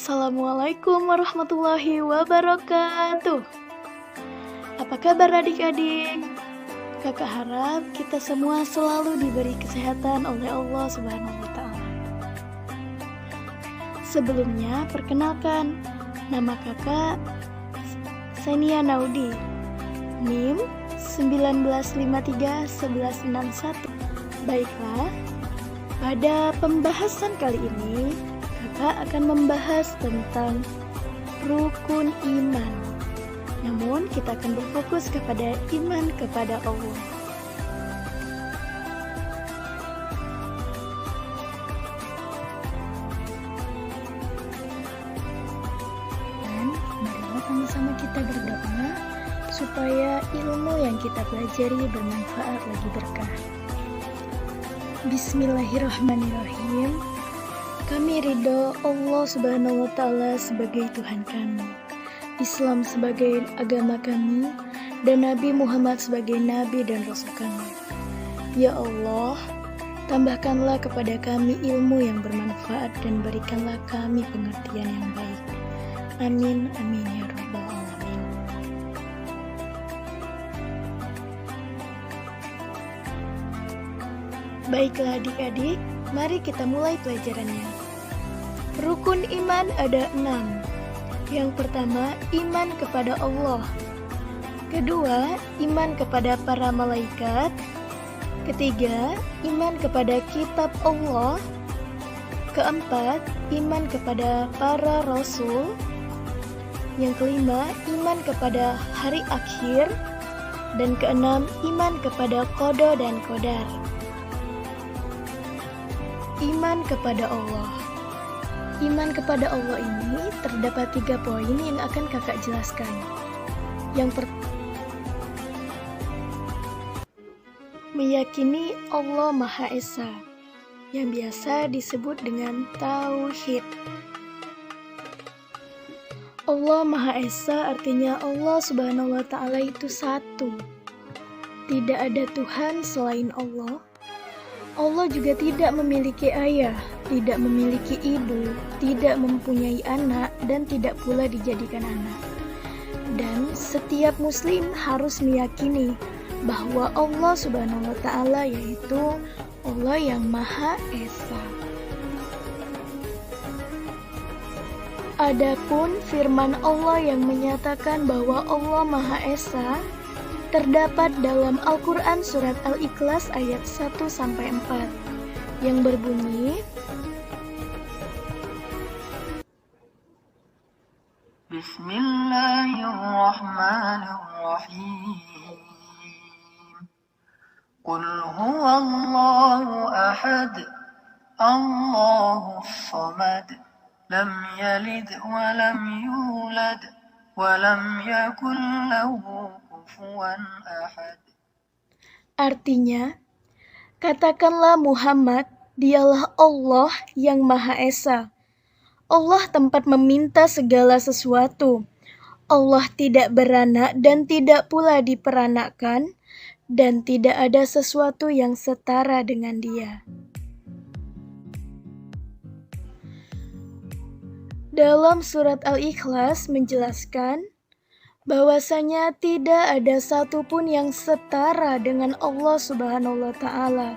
Assalamualaikum warahmatullahi wabarakatuh. Apa kabar adik-adik? Kakak harap kita semua selalu diberi kesehatan oleh Allah Subhanahu wa Ta'ala. Sebelumnya, perkenalkan, nama kakak Senia Naudi, NIM 19531161. Baiklah, pada pembahasan kali ini kakak akan membahas tentang rukun iman. Namun kita akan berfokus kepada iman kepada Allah. Dan marilah sama-sama kita berdoa supaya ilmu yang kita pelajari bermanfaat lagi berkah. Bismillahirrahmanirrahim. Kami ridho Allah Subhanahu wa Ta'ala sebagai Tuhan kami, Islam sebagai agama kami, dan Nabi Muhammad sebagai Nabi dan Rasul kami. Ya Allah, tambahkanlah kepada kami ilmu yang bermanfaat dan berikanlah kami pengertian yang baik. Amin, amin ya rabbal alamin. Baiklah adik-adik, mari kita mulai pelajarannya. Rukun iman ada 6. Yang pertama, iman kepada Allah. Kedua, iman kepada para malaikat. Ketiga, iman kepada kitab Allah. Keempat, iman kepada para rasul. Yang kelima, iman kepada hari akhir. Dan keenam, iman kepada qada dan qadar. Iman kepada Allah. Iman kepada Allah ini terdapat 3 poin yang akan kakak jelaskan. Yang pertama, meyakini Allah Maha Esa, yang biasa disebut dengan tauhid. Allah Maha Esa artinya Allah Subhanahu wa Ta'ala itu satu. Tidak ada Tuhan selain Allah. Allah juga tidak memiliki ayah, tidak memiliki ibu, tidak mempunyai anak, dan tidak pula dijadikan anak. Dan setiap muslim harus meyakini bahwa Allah Subhanahu wa Ta'ala yaitu Allah yang Maha Esa. Adapun firman Allah yang menyatakan bahwa Allah Maha Esa terdapat dalam Al-Quran Surat Al-Ikhlas ayat 1-4 yang berbunyi, Bismillahirrahmanirrahim. Qul huwallahu ahad, Allahus samad, lam yalid wa lam yulad wa lam yakul lahu kufuwan ahad. Artinya, katakanlah Muhammad, dialah Allah yang Maha Esa. Allah tempat meminta segala sesuatu. Allah tidak beranak dan tidak pula diperanakkan, dan tidak ada sesuatu yang setara dengan Dia. Dalam surat Al-Ikhlas menjelaskan bahwasanya tidak ada satupun yang setara dengan Allah Subhanahu wa Ta'ala.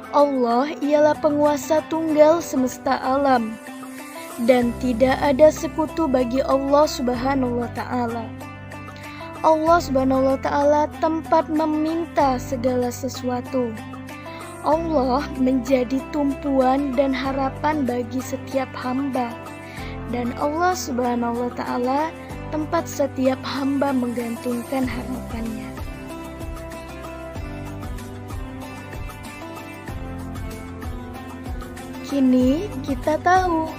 Allah ialah penguasa tunggal semesta alam, dan tidak ada sekutu bagi Allah Subhanahu wa Ta'ala. Allah Subhanahu wa Ta'ala tempat meminta segala sesuatu. Allah menjadi tumpuan dan harapan bagi setiap hamba, dan Allah Subhanahu wa Ta'ala tempat setiap hamba menggantungkan harapannya. Kini kita tahu,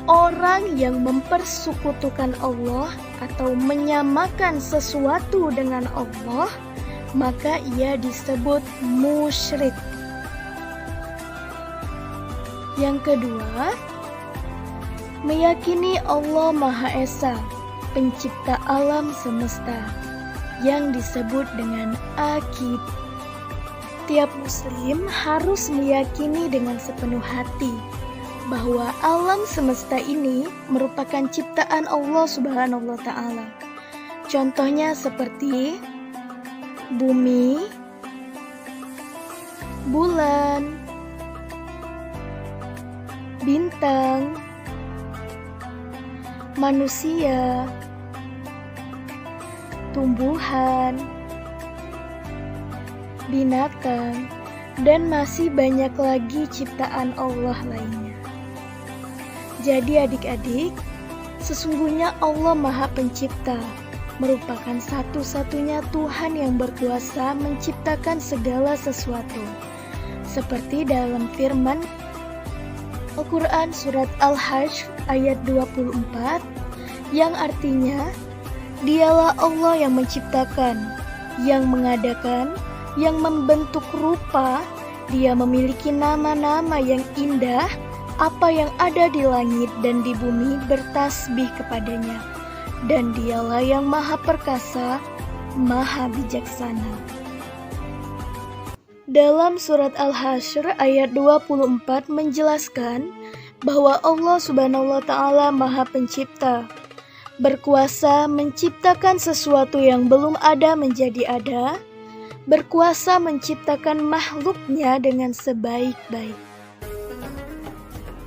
orang yang mempersekutukan Allah atau menyamakan sesuatu dengan Allah, maka ia disebut musyrik. Yang kedua, meyakini Allah Maha Esa, pencipta alam semesta, yang disebut dengan akid. Tiap muslim harus meyakini dengan sepenuh hati bahwa alam semesta ini merupakan ciptaan Allah Subhanahu wa Ta'ala. Contohnya seperti bumi, bulan, bintang, manusia, tumbuhan, binatang, dan masih banyak lagi ciptaan Allah lainnya. Jadi adik-adik, sesungguhnya Allah Maha Pencipta, merupakan satu-satunya Tuhan yang berkuasa menciptakan segala sesuatu. Seperti dalam firman Al-Quran Surat Al-Hajj ayat 24, yang artinya, Dialah Allah yang menciptakan, yang mengadakan, yang membentuk rupa. Dia memiliki nama-nama yang indah. Apa yang ada di langit dan di bumi bertasbih kepadanya. Dan Dialah yang maha perkasa, maha bijaksana. Dalam surat Al-Hasyr ayat 24 menjelaskan bahwa Allah Subhanahu wa Ta'ala Maha Pencipta, berkuasa menciptakan sesuatu yang belum ada menjadi ada, berkuasa menciptakan makhluknya dengan sebaik-baik.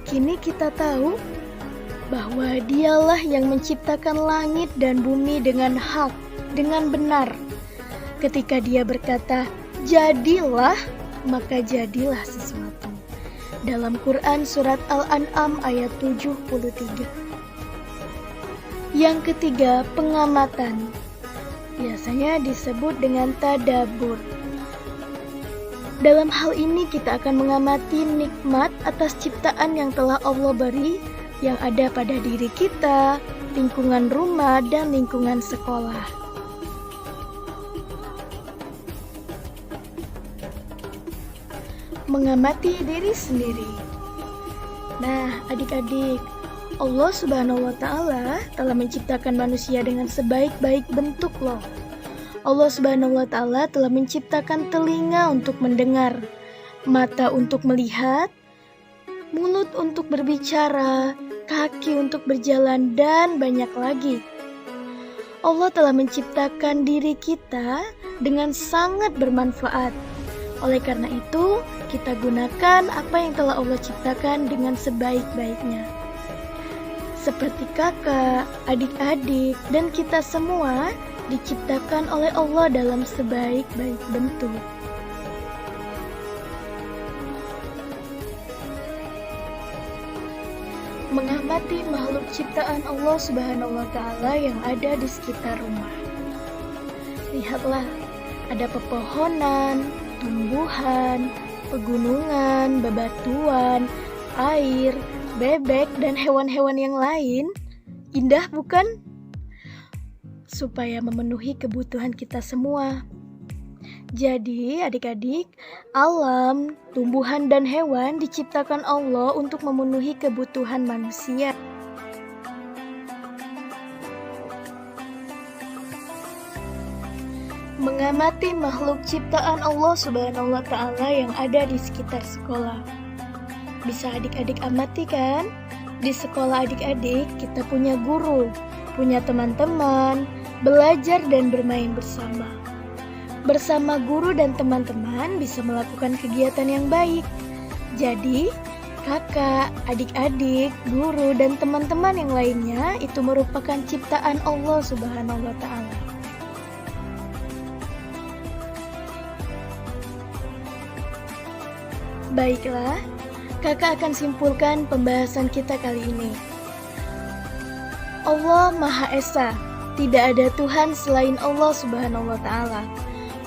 Kini kita tahu bahwa Dialah yang menciptakan langit dan bumi dengan hak, dengan benar. Ketika Dia berkata, jadilah, maka jadilah sesuatu. Dalam Quran Surat Al-An'am ayat 73. Yang ketiga, pengamatan. Biasanya disebut dengan tadabbur. Dalam hal ini kita akan mengamati nikmat atas ciptaan yang telah Allah beri, yang ada pada diri kita, lingkungan rumah, dan lingkungan sekolah. Mengamati diri sendiri. Nah, adik-adik, Allah Subhanahu wa Ta'ala telah menciptakan manusia dengan sebaik-baik bentuk loh. Allah Subhanahu wa Ta'ala telah menciptakan telinga untuk mendengar, mata untuk melihat, mulut untuk berbicara, kaki untuk berjalan, dan banyak lagi. Allah telah menciptakan diri kita dengan sangat bermanfaat. Oleh karena itu, kita gunakan apa yang telah Allah ciptakan dengan sebaik-baiknya. Seperti kakak, adik-adik, dan kita semua diciptakan oleh Allah dalam sebaik-baik bentuk. Mengamati makhluk ciptaan Allah Subhanahu wa Ta'ala yang ada di sekitar rumah. Lihatlah, ada pepohonan, tumbuhan, pegunungan, bebatuan, air, bebek, dan hewan-hewan yang lain. Indah bukan? Supaya memenuhi kebutuhan kita semua. Jadi adik-adik, alam, tumbuhan, dan hewan diciptakan Allah untuk memenuhi kebutuhan manusia. Mengamati makhluk ciptaan Allah Subhanahu wa Ta'ala yang ada di sekitar sekolah. Bisa adik-adik amati kan? Di sekolah adik-adik kita punya guru, punya teman-teman, belajar dan bermain bersama. Bersama guru dan teman-teman bisa melakukan kegiatan yang baik. Jadi, kakak, adik-adik, guru, dan teman-teman yang lainnya itu merupakan ciptaan Allah Subhanahu wa Ta'ala. Baiklah, kakak akan simpulkan pembahasan kita kali ini. Allah Maha Esa, tidak ada Tuhan selain Allah Subhanahu wa Ta'ala.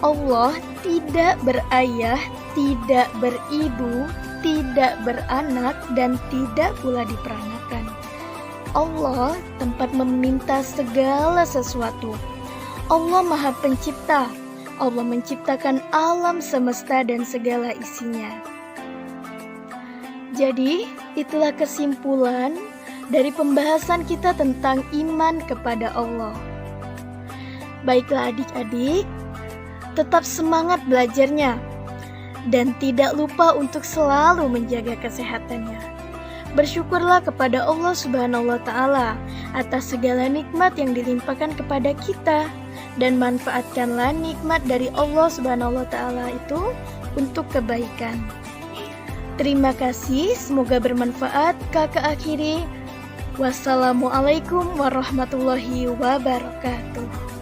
Allah tidak berayah, tidak beribu, tidak beranak, dan tidak pula diperanakan. Allah tempat meminta segala sesuatu. Allah Maha Pencipta. Allah menciptakan alam semesta dan segala isinya. Jadi, itulah kesimpulan dari pembahasan kita tentang iman kepada Allah. Baiklah adik-adik, tetap semangat belajarnya dan tidak lupa untuk selalu menjaga kesehatannya. Bersyukurlah kepada Allah Subhanahu wa Ta'ala atas segala nikmat yang dilimpahkan kepada kita, dan manfaatkanlah nikmat dari Allah Subhanahu wa Ta'ala itu untuk kebaikan. Terima kasih, semoga bermanfaat. Kakak akhiri, wassalamualaikum warahmatullahi wabarakatuh.